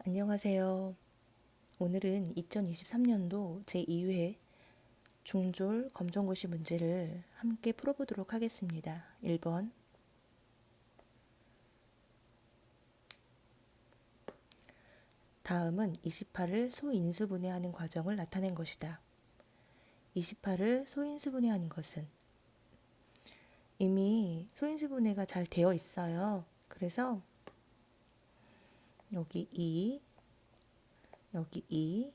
안녕하세요. 오늘은 2023년도 제2회 중졸 검정고시 문제를 함께 풀어보도록 하겠습니다. 1번. 다음은 28을 소인수분해하는 과정을 나타낸 것이다. 28을 소인수분해하는 것은 이미 소인수분해가 잘 되어 있어요. 그래서 여기 2, 여기 2,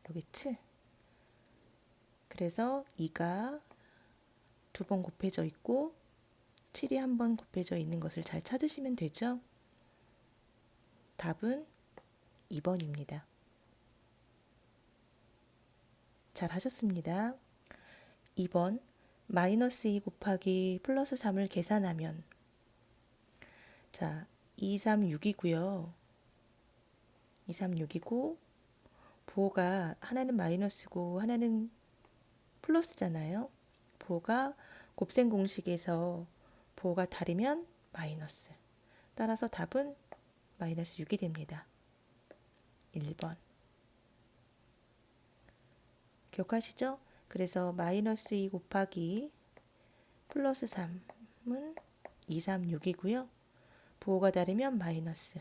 여기 7. 그래서 2가 두 번 곱해져 있고 7이 한 번 곱해져 있는 것을 잘 찾으시면 되죠. 답은 2번입니다. 잘 하셨습니다. 2번 마이너스 2 곱하기 플러스 3을 계산하면 자 2, 3, 6이고요. 2, 3, 6이고 부호가 하나는 마이너스고 하나는 플러스잖아요. 부호가 곱셈 공식에서 부호가 다르면 마이너스. 따라서 답은 마이너스 6이 됩니다. 1번. 기억하시죠? 그래서 마이너스 2 곱하기 플러스 3은 2, 3, 6이고요. 부호가 다르면 마이너스.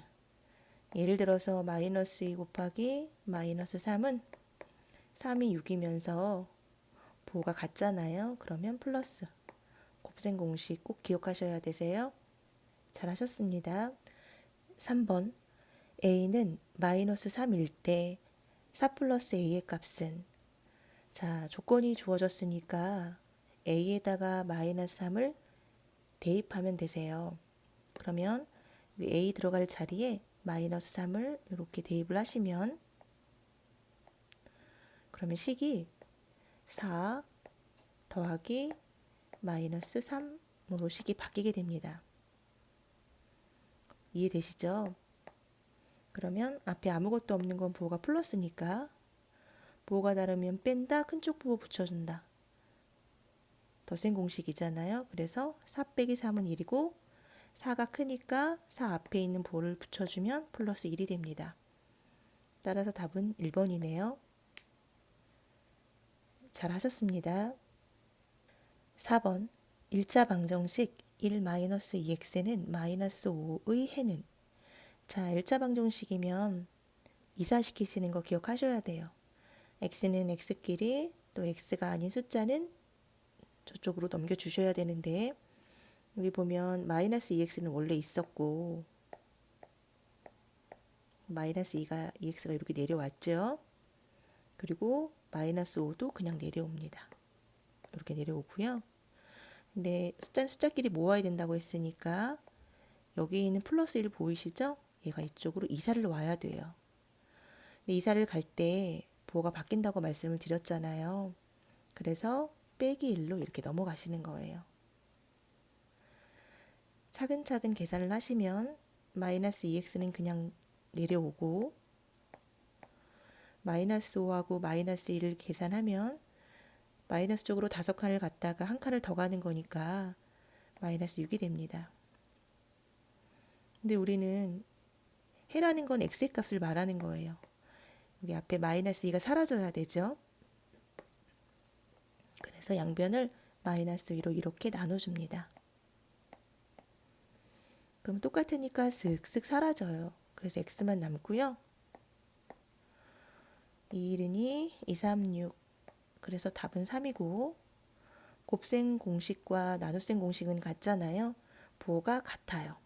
예를 들어서 마이너스 2 곱하기 마이너스 3은 3이 6이면서 부호가 같잖아요. 그러면 플러스. 곱셈 공식 꼭 기억하셔야 되세요. 잘 하셨습니다. 3번. A는 마이너스 3일 때 4 플러스 A의 값은 자, 조건이 주어졌으니까 A에다가 마이너스 3을 대입하면 되세요. 그러면 A 들어갈 자리에 마이너스 3을 이렇게 대입을 하시면 그러면 식이 4 더하기 마이너스 3으로 식이 바뀌게 됩니다. 이해되시죠? 그러면 앞에 아무것도 없는 건 부호가 플러스니까 부호가 다르면 뺀다, 큰쪽 부호 붙여준다. 덧셈 공식이잖아요. 그래서 4 빼기 3은 1이고 4가 크니까 4 앞에 있는 부호를 붙여주면 플러스 1이 됩니다. 따라서 답은 1번이네요. 잘 하셨습니다. 4번 1차 방정식 1-2x는 마이너스 5의 해는 자 1차 방정식이면 이사시키시는 거 기억하셔야 돼요. x는 x끼리 또 x가 아닌 숫자는 저쪽으로 넘겨주셔야 되는데 여기 보면 마이너스 2x는 원래 있었고 마이너스 2x가 이렇게 내려왔죠. 그리고 마이너스 5도 그냥 내려옵니다. 이렇게 내려오고요. 근데 숫자는 숫자끼리 모아야 된다고 했으니까 여기 있는 플러스 1 보이시죠? 얘가 이쪽으로 이사를 와야 돼요. 근데 이사를 갈 때 부호가 바뀐다고 말씀을 드렸잖아요. 그래서 빼기 1로 이렇게 넘어가시는 거예요. 차근차근 계산을 하시면 마이너스 2x는 그냥 내려오고 마이너스 5하고 마이너스 1을 계산하면 마이너스 쪽으로 5칸을 갔다가 한 칸을 더 가는 거니까 마이너스 6이 됩니다. 근데 우리는 해라는 건 x의 값을 말하는 거예요. 여기 앞에 마이너스 2가 사라져야 되죠. 그래서 양변을 마이너스 2로 이렇게 나눠줍니다. 그럼 똑같으니까 슥슥 사라져요. 그래서 x만 남고요. 2, 1은 2, 2, 3, 6. 그래서 답은 3이고 곱셈 공식과 나눗셈 공식은 같잖아요. 부호가 같아요.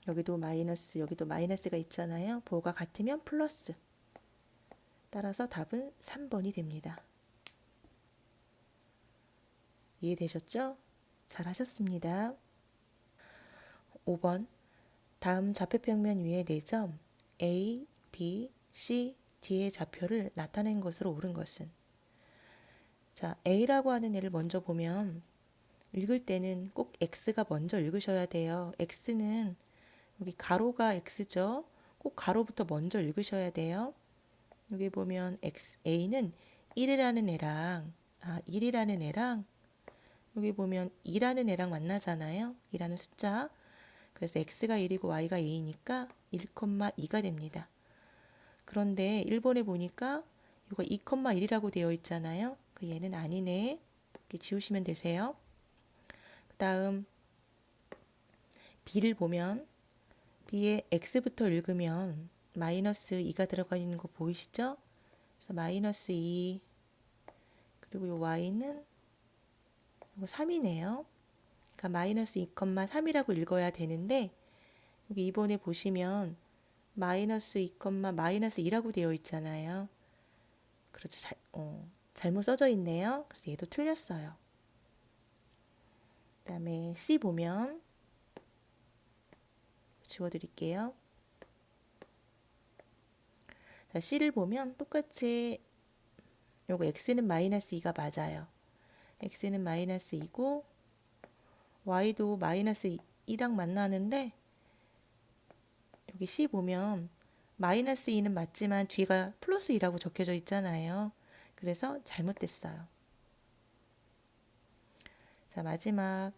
여기도 마이너스, 여기도 마이너스가 있잖아요. 부호가 같으면 플러스. 따라서 답은 3번이 됩니다. 이해되셨죠? 잘 하셨습니다. 5번. 다음 좌표평면 위에 4점 A, B, C, D의 좌표를 나타낸 것으로 옳은 것은 자, A라고 하는 애를 먼저 보면 읽을 때는 꼭 X가 먼저 읽으셔야 돼요. X는 여기 가로가 X죠. 꼭 가로부터 먼저 읽으셔야 돼요. 여기 보면 A는 1이라는 애랑 여기 보면 2라는 애랑 만나잖아요. 2라는 숫자. 그래서 X가 1이고 Y가 2니까 1,2가 됩니다. 그런데 1번에 보니까 이거 2,1이라고 되어 있잖아요. 그 얘는 아니네. 이렇게 지우시면 되세요. 그 다음 B를 보면 B에 X부터 읽으면 마이너스 2가 들어가 있는 거 보이시죠? 그래서 마이너스 2 그리고 이 Y는 이거 3이네요. 그러니까 마이너스 2,3이라고 읽어야 되는데 여기 2번에 보시면 마이너스 2, 마이너스 2라고 되어 있잖아요. 그렇죠. 잘못 써져 있네요. 그래서 얘도 틀렸어요. 그 다음에 C 보면 지워드릴게요. 자, C를 보면 똑같이 요거 X는 마이너스 2가 맞아요. X는 마이너스 2고 Y도 마이너스 2랑 만나는데 여기 C 보면 마이너스 2는 맞지만 뒤가 플러스 2라고 적혀져 있잖아요. 그래서 잘못됐어요. 자, 마지막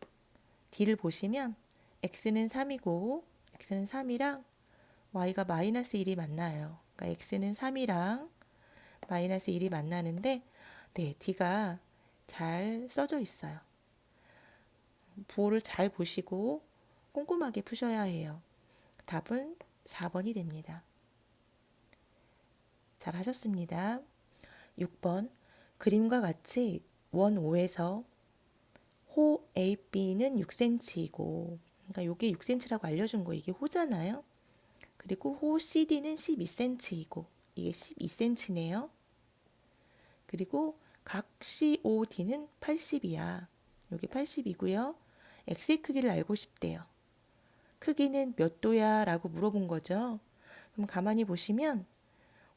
D를 보시면 X는 3이고 X는 3이랑 Y가 마이너스 1이 만나요. 그러니까 X는 3이랑 마이너스 1이 만나는데 네, D가 잘 써져 있어요. 부호를 잘 보시고 꼼꼼하게 푸셔야 해요. 답은 4번이 됩니다. 잘 하셨습니다. 6번 그림과 같이 원 O에서 호 AB는 6cm이고 그러니까 이게 6cm라고 알려준 거 이게 호잖아요. 그리고 호 CD는 12cm이고 이게 12cm네요. 그리고 각 COD는 80이야. 여기 80이고요. X의 크기를 알고 싶대요. 크기는 몇 도야? 라고 물어본 거죠. 그럼 가만히 보시면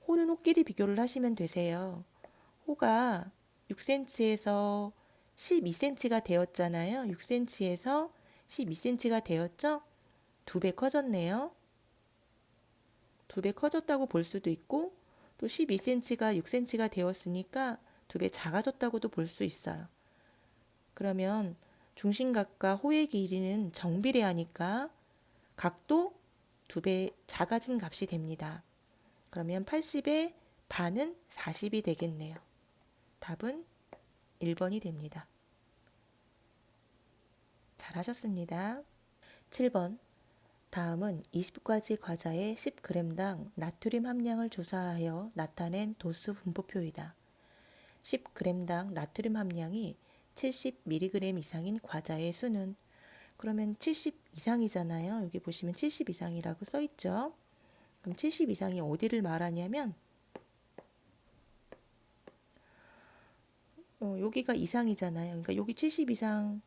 호는 호끼리 비교를 하시면 되세요. 호가 6cm에서 12cm가 되었잖아요. 6cm에서 12cm가 되었죠? 2배 커졌네요. 2배 커졌다고 볼 수도 있고 또 12cm가 6cm가 되었으니까 2배 작아졌다고도 볼 수 있어요. 그러면 중심각과 호의 길이는 정비례하니까 각도 2배 작아진 값이 됩니다. 그러면 80의 반은 40이 되겠네요. 답은 1번이 됩니다. 잘하셨습니다. 7번 다음은 20가지 과자의 10g당 나트륨 함량을 조사하여 나타낸 도수 분포표이다. 10g당 나트륨 함량이 70mg 이상인 과자의 수는 그러면 70 이상이잖아요. 여기 보시면 70 이상이라고 써 있죠. 그럼 70 이상이 어디를 말하냐면 여기가 이상이잖아요. 그러니까 여기 70 이상이면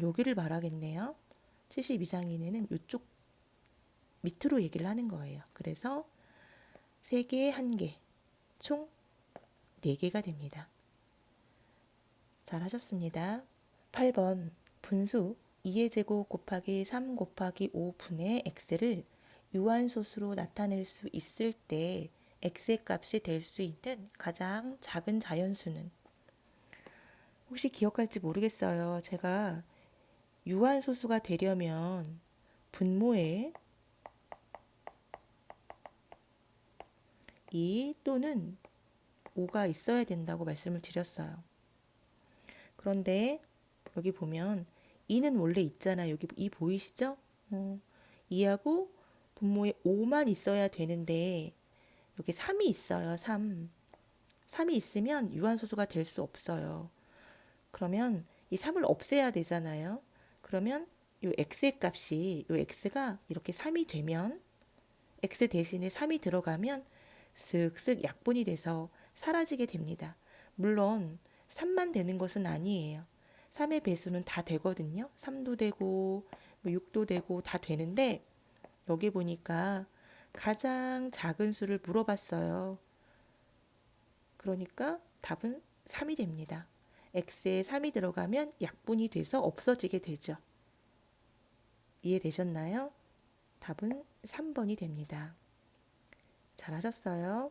여기를 말하겠네요. 70 이상이면은 이쪽 밑으로 얘기를 하는 거예요. 그래서 3개에 1개, 총 4개가 됩니다. 잘 하셨습니다. 8번 분수 2의 제곱 곱하기 3 곱하기 5분의 x를 유한소수로 나타낼 수 있을 때 x의 값이 될 수 있는 가장 작은 자연수는 혹시 기억할지 모르겠어요. 제가 유한소수가 되려면 분모에 2 또는 5가 있어야 된다고 말씀을 드렸어요. 그런데 여기 보면 2는 원래 있잖아요. 여기 2 보이시죠? 2하고 분모에 5만 있어야 되는데 여기 3이 있어요. 3이 있으면 유한소수가 될 수 없어요. 그러면 이 3을 없애야 되잖아요. 그러면 이 x의 값이 이 x가 이렇게 3이 되면 x 대신에 3이 들어가면 쓱쓱 약분이 돼서 사라지게 됩니다. 물론 3만 되는 것은 아니에요. 3의 배수는 다 되거든요. 3도 되고 6도 되고 다 되는데 여기 보니까 가장 작은 수를 물어봤어요. 그러니까 답은 3이 됩니다. x에 3이 들어가면 약분이 돼서 없어지게 되죠. 이해되셨나요? 답은 3번이 됩니다. 잘하셨어요.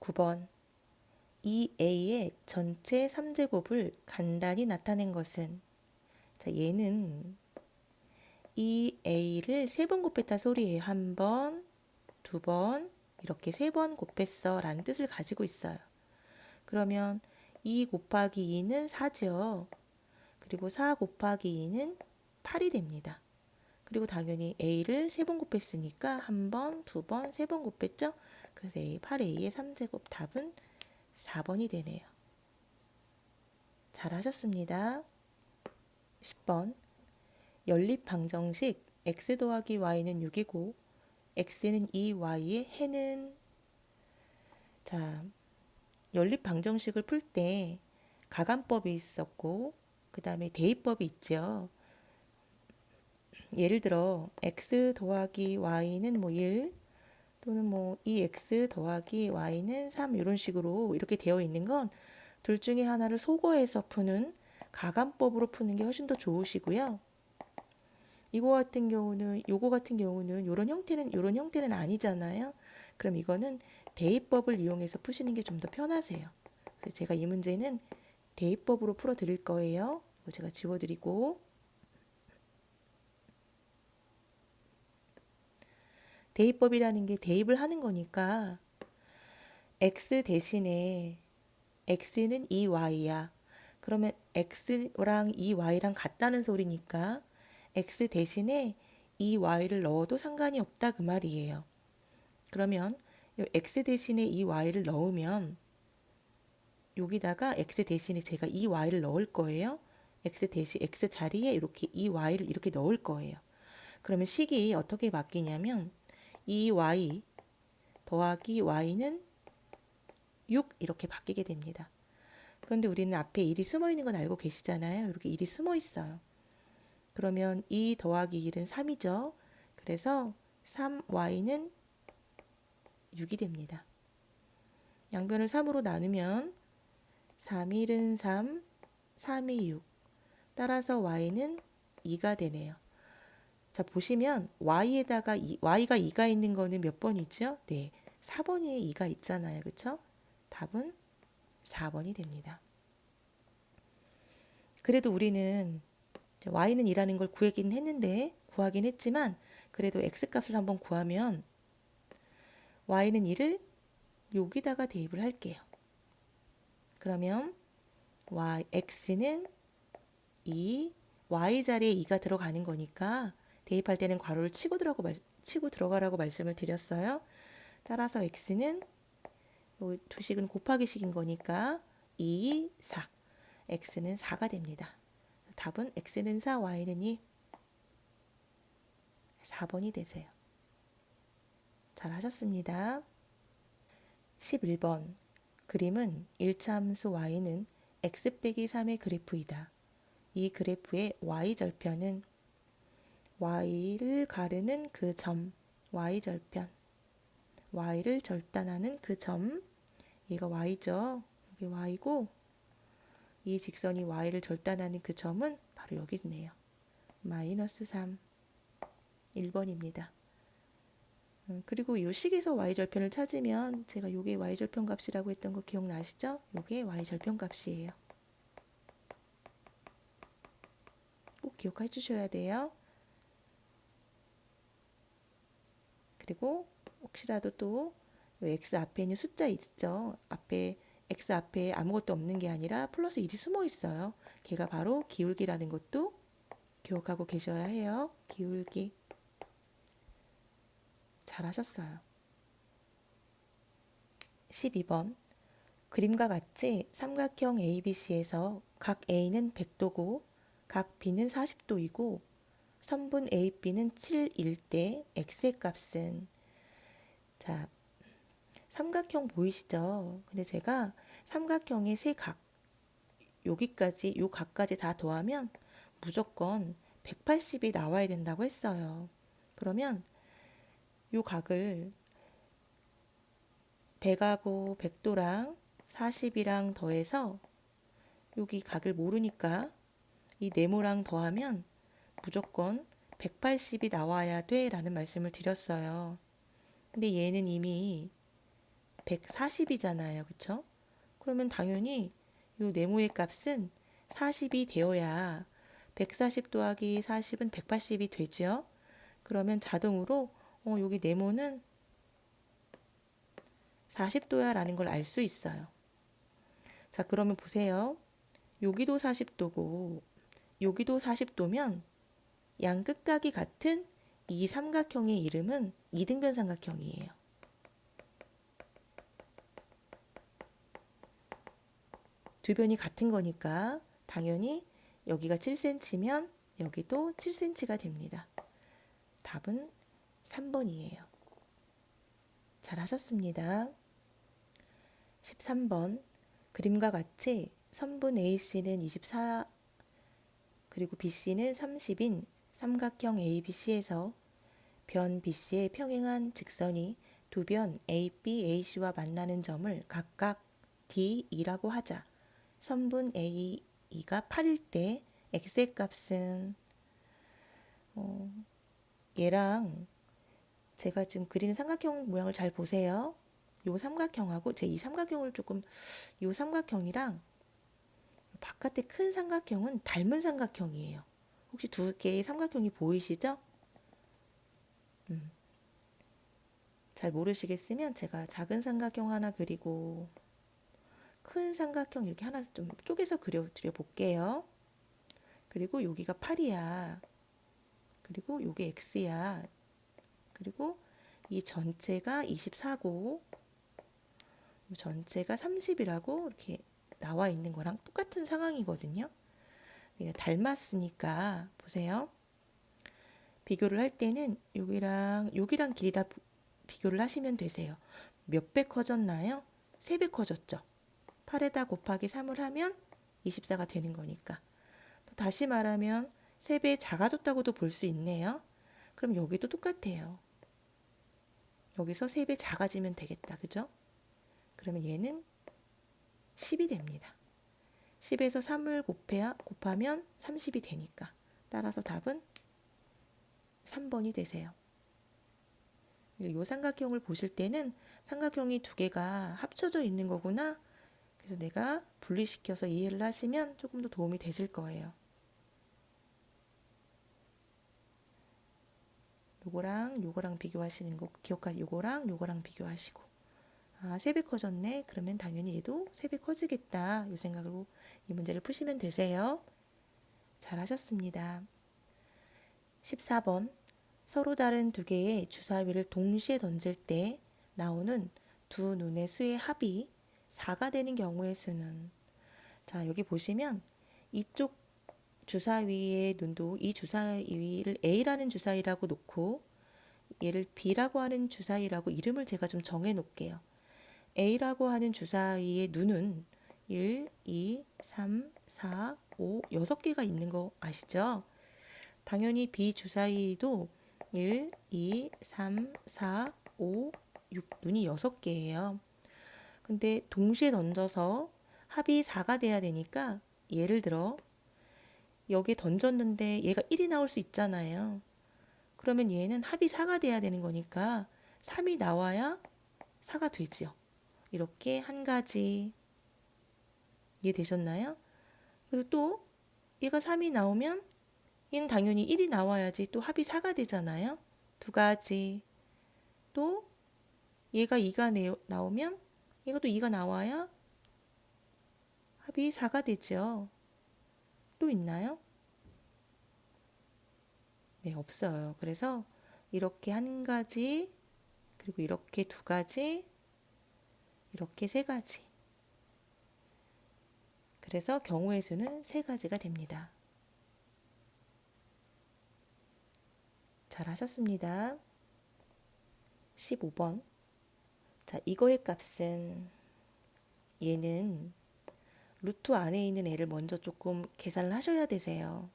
9번 2a의 전체 3제곱을 간단히 나타낸 것은 자, 얘는 2a를 3번 곱했다 소리예요. 1번, 2번, 이렇게 3번 곱했어 라는 뜻을 가지고 있어요. 그러면 2 곱하기 2는 4죠. 그리고 4 곱하기 2는 8이 됩니다. 그리고 당연히 A를 3번 곱했으니까 1번, 2번, 3번 곱했죠? 그래서 A, 8A의 3제곱 답은 4번이 되네요. 잘 하셨습니다. 10번 연립 방정식 x 더하기 y는 6이고 x는 2y의 해는 자 연립 방정식을 풀 때 가감법이 있었고 그 다음에 대입법이 있죠. 예를 들어 x 더하기 y는 뭐 1 또는 뭐 2x 더하기 y는 3 이런 식으로 이렇게 되어 있는 건 둘 중에 하나를 소거해서 푸는 가감법으로 푸는 게 훨씬 더 좋으시고요. 요거 같은 경우는 요런 형태는 아니잖아요. 그럼 이거는 대입법을 이용해서 푸시는 게 좀 더 편하세요. 그래서 제가 이 문제는 대입법으로 풀어 드릴 거예요. 이거 제가 지워 드리고 대입법이라는 게 대입을 하는 거니까 x 대신에 x는 2y야. 그러면 x랑 2y랑 같다는 소리니까 x 대신에 2y를 넣어도 상관이 없다 그 말이에요. 그러면 x 대신에 2y를 넣으면 여기다가 x 대신에 제가 2y를 넣을 거예요. x 자리에 이렇게 2y를 이렇게 넣을 거예요. 그러면 식이 어떻게 바뀌냐면 2y 더하기 y는 6 이렇게 바뀌게 됩니다. 그런데 우리는 앞에 1이 숨어 있는 건 알고 계시잖아요. 이렇게 1이 숨어 있어요. 그러면 2 더하기 1은 3이죠. 그래서 3y는 6이 됩니다. 양변을 3으로 나누면 3, 1은 3, 3이 6. 따라서 y는 2가 되네요. 자, 보시면 y에다가 y가 2가 있는 거는 몇 번이죠? 네, 4번에 2가 있잖아요. 그렇죠? 답은 4번이 됩니다. 그래도 우리는 y는 2라는 걸 구하긴 했지만 그래도 x값을 한번 구하면 y는 2를 여기다가 대입을 할게요. 그러면 x는 2, y 자리에 2가 들어가는 거니까 대입할 때는 괄호를 치고 들어가라고 말씀을 드렸어요. 따라서 x는 두 식은 곱하기식인 거니까 2, 4. x는 4가 됩니다. 답은 x는 4, y는 2. 4번이 되세요. 잘 하셨습니다. 11번 그림은 1차 함수 y는 x 빼기 3의 그래프이다. 이 그래프의 y절편은 y를 가르는 그 점, y절편. y를 절단하는 그 점, 얘가 y죠. 여기 y고 이 직선이 y를 절단하는 그 점은 바로 여기 있네요. 마이너스 3. 1번입니다. 그리고 이 식에서 y절편을 찾으면 제가 요게 y절편 값이라고 했던 거 기억나시죠? 요게 y절편 값이에요. 꼭 기억해 주셔야 돼요. 그리고 혹시라도 또 x 앞에 있는 숫자 있죠? x 앞에 아무것도 없는 게 아니라 플러스 1이 숨어 있어요. 걔가 바로 기울기라는 것도 기억하고 계셔야 해요. 기울기. 잘하셨어요. 12번 그림과 같이 삼각형 ABC에서 각 A는 100도고 각 B는 40도이고 선분 AB는 7일 때 X의 값은 자 삼각형 보이시죠? 근데 제가 삼각형의 세 각 여기까지 요 각까지 다 더하면 무조건 180이 나와야 된다고 했어요. 그러면 요 각을 100하고 100도랑 40이랑 더해서 여기 각을 모르니까 이 네모랑 더하면 무조건 180이 나와야 돼 라는 말씀을 드렸어요. 근데 얘는 이미 140이잖아요. 그쵸? 그러면 당연히 이 네모의 값은 40이 되어야 140 더하기 40은 180이 되죠. 그러면 자동으로 여기 네모는 40도야 라는 걸 알 수 있어요. 자, 그러면 보세요. 여기도 40도고 여기도 40도면 양 끝각이 같은 이 삼각형의 이름은 이등변 삼각형이에요. 두 변이 같은 거니까 당연히 여기가 7cm면 여기도 7cm가 됩니다. 답은 3번이에요. 잘 하셨습니다. 13번 그림과 같이 선분 AC는 24 그리고 BC는 30인 삼각형 ABC에서 변 BC의 평행한 직선이 두 변 AB, AC와 만나는 점을 각각 D2라고 하자. 선분 AE가 8일 때 X의 값은 얘랑 제가 지금 그리는 삼각형 모양을 잘 보세요. 요 삼각형하고 제 이 삼각형을 조금 요 삼각형이랑 바깥에 큰 삼각형은 닮은 삼각형이에요. 혹시 두 개의 삼각형이 보이시죠? 잘 모르시겠으면 제가 작은 삼각형 하나 그리고 큰 삼각형 이렇게 하나 좀 쪼개서 그려드려 볼게요. 그리고 여기가 8이야. 그리고 요게 X야. 그리고 이 전체가 24고 이 전체가 30이라고 이렇게 나와 있는 거랑 똑같은 상황이거든요. 닮았으니까 보세요. 비교를 할 때는 여기랑 길이 다 비교를 하시면 되세요. 몇 배 커졌나요? 3배 커졌죠. 8에다 곱하기 3을 하면 24가 되는 거니까. 또 다시 말하면 3배 작아졌다고도 볼 수 있네요. 그럼 여기도 똑같아요. 여기서 3배 작아지면 되겠다. 그죠? 그러면 얘는 10이 됩니다. 10에서 3을 곱하면 30이 되니까. 따라서 답은 3번이 되세요. 이 삼각형을 보실 때는 삼각형이 두 개가 합쳐져 있는 거구나. 그래서 내가 분리시켜서 이해를 하시면 조금 더 도움이 되실 거예요. 요거랑 비교하시는 거 요거랑 비교하시고 3배 커졌네. 그러면 당연히 얘도 3배 커지겠다. 이 생각으로 이 문제를 푸시면 되세요. 잘 하셨습니다. 14번 서로 다른 두 개의 주사위를 동시에 던질 때 나오는 두 눈의 수의 합이 4가 되는 경우의 수는 자 여기 보시면 이쪽 주사위의 눈도 이 주사위를 A라는 주사위라고 놓고 얘를 B라고 하는 주사위라고 이름을 제가 좀 정해 놓을게요. A라고 하는 주사위의 눈은 1, 2, 3, 4, 5, 6개가 있는 거 아시죠? 당연히 B 주사위도 1, 2, 3, 4, 5, 6 눈이 6개예요. 근데 동시에 던져서 합이 4가 돼야 되니까 예를 들어 여기 던졌는데 얘가 1이 나올 수 있잖아요. 그러면 얘는 합이 4가 돼야 되는 거니까 3이 나와야 4가 되지요. 이렇게 한 가지 이해되셨나요? 그리고 또 얘가 3이 나오면 얘는 당연히 1이 나와야지 또 합이 4가 되잖아요. 두 가지. 또 얘가 2가 나오면 얘가 또 2가 나와야 합이 4가 되죠. 또 있나요? 네, 없어요. 그래서 이렇게 한 가지, 그리고 이렇게 두 가지, 이렇게 세 가지. 그래서 경우의 수는 세 가지가 됩니다. 잘 하셨습니다. 15번. 자, 이거의 값은 얘는 루트 안에 있는 애를 먼저 조금 계산을 하셔야 되세요.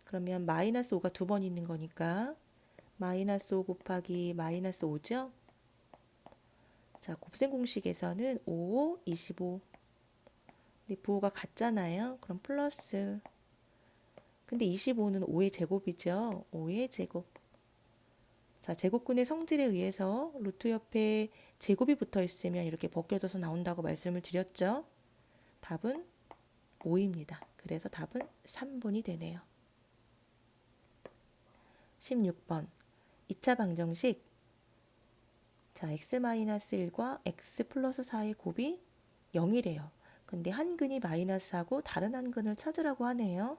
그러면 마이너스 5가 두 번 있는 거니까 마이너스 5 곱하기 마이너스 5죠? 자, 곱셈 공식에서는 5, 25. 근데 부호가 같잖아요. 그럼 플러스. 근데 25는 5의 제곱이죠. 5의 제곱. 자, 제곱근의 성질에 의해서 루트 옆에 제곱이 붙어 있으면 이렇게 벗겨져서 나온다고 말씀을 드렸죠. 답은 5입니다. 그래서 답은 3번이 되네요. 16번 2차 방정식 자, x-1과 x 플러스 4의 곱이 0이래요. 근데 한 근이 마이너스하고 다른 한 근을 찾으라고 하네요.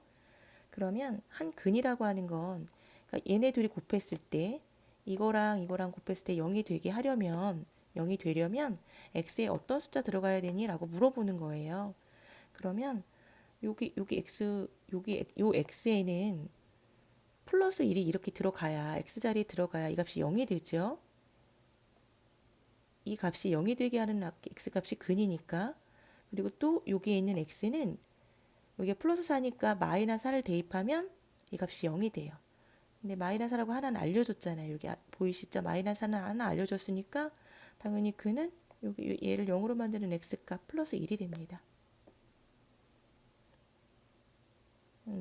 그러면 한 근이라고 하는 건 그러니까 얘네 둘이 곱했을 때 이거랑 이거랑 곱했을 때 0이 되게 하려면 0이 되려면 x에 어떤 숫자 들어가야 되니? 라고 물어보는 거예요. 그러면 여기 x 요 x에는 플러스 1이 이렇게 들어가야 x자리에 들어가야 이 값이 0이 되죠. 이 값이 0이 되게 하는 x값이 근이니까. 그리고 또 여기에 있는 x는 여기에 플러스 4니까 마이너스 4를 대입하면 이 값이 0이 돼요. 근데 마이너스 4라고 하나는 알려줬잖아요. 여기 보이시죠? 마이너스 하나 알려줬으니까 당연히 그는 여기 얘를 0으로 만드는 x값 플러스 1이 됩니다.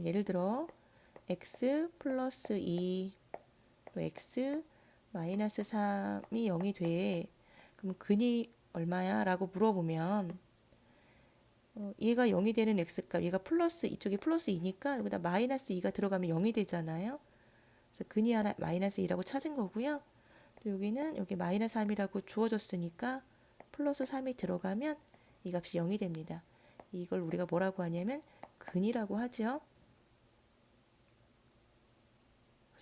예를 들어 x 플러스 2 또 x 마이너스 3이 0이 돼. 그럼 근이 얼마야? 라고 물어보면 얘가 0이 되는 x값, 얘가 플러스 이쪽이 플러스 2니까 여기다 마이너스 2가 들어가면 0이 되잖아요. 그래서 근이 하나 마이너스 2라고 찾은 거고요. 또 여기는 여기 마이너스 3이라고 주어졌으니까 플러스 3이 들어가면 이 값이 0이 됩니다. 이걸 우리가 뭐라고 하냐면 근이라고 하죠.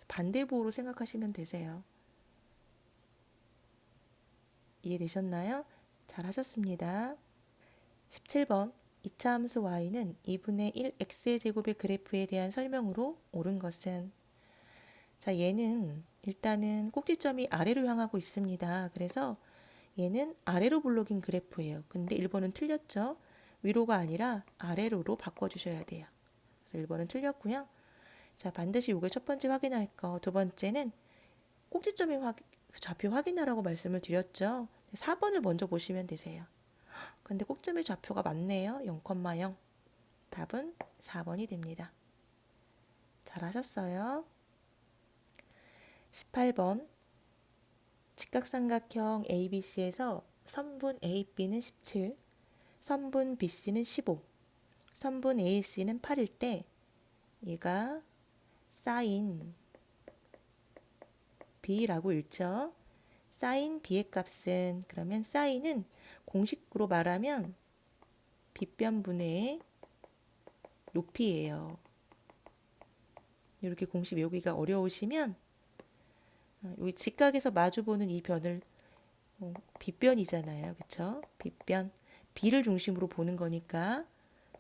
반대보호로 생각하시면 되세요. 이해되셨나요? 잘 하셨습니다. 17번 2차 함수 y는 2분의 1 x의 제곱의 그래프에 대한 설명으로 옳은 것은 자, 얘는 일단은 꼭지점이 아래로 향하고 있습니다. 그래서 얘는 아래로 블록인 그래프예요. 근데 1번은 틀렸죠? 위로가 아니라 아래로로 바꿔주셔야 돼요. 그래서 1번은 틀렸고요. 자, 반드시 요게 첫 번째 확인할 거. 두 번째는 꼭지점의 좌표 확인하라고 말씀을 드렸죠. 4번을 먼저 보시면 되세요. 근데 꼭지점의 좌표가 맞네요. 0,0. 답은 4번이 됩니다. 잘하셨어요. 18번 직각삼각형 ABC에서 선분 AB는 17, 선분 BC는 15, 선분 AC는 8일 때 얘가 사인 B라고 읽죠. 사인 B의 값은 그러면 사인은 공식으로 말하면 빗변분의 높이예요. 이렇게 공식 외우기가 어려우시면 여기 직각에서 마주보는 이 변을 빗변이잖아요. 그쵸? 빗변. B를 중심으로 보는 거니까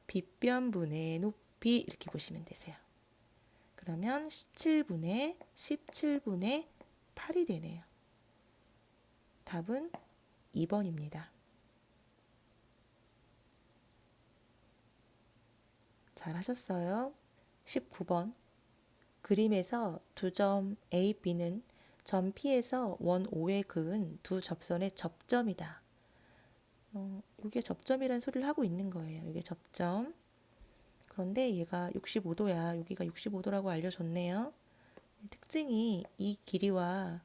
빗변분의 높이 이렇게 보시면 되세요. 그러면 17분의 8이 되네요. 답은 2번입니다. 잘하셨어요. 19번 그림에서 두 점 A, B는 점 P에서 원 O에 그은 두 접선의 접점이다. 이게 접점이라는 소리를 하고 있는 거예요. 이게 접점. 그런데 얘가 65도야. 여기가 65도라고 알려줬네요. 특징이 이 길이와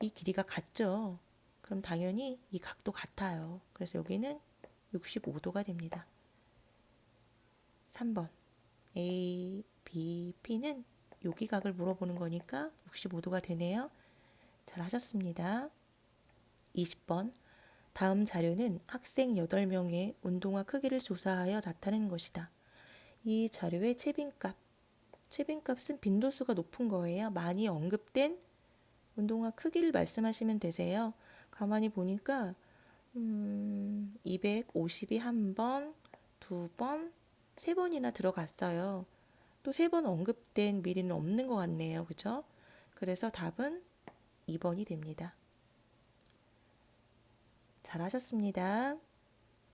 이 길이가 같죠. 그럼 당연히 이 각도 같아요. 그래서 여기는 65도가 됩니다. 3번 A, B, P는 여기 각을 물어보는 거니까 65도가 되네요. 잘 하셨습니다. 20번 다음 자료는 학생 8명의 운동화 크기를 조사하여 나타낸 것이다. 이 자료의 채빈값은 빈도수가 높은 거예요. 많이 언급된 운동화 크기를 말씀하시면 되세요. 가만히 보니까 250이 한 번, 두 번, 세 번이나 들어갔어요. 또 세 번 언급된 미리는 없는 것 같네요. 그죠? 그래서 답은 2번이 됩니다. 잘하셨습니다.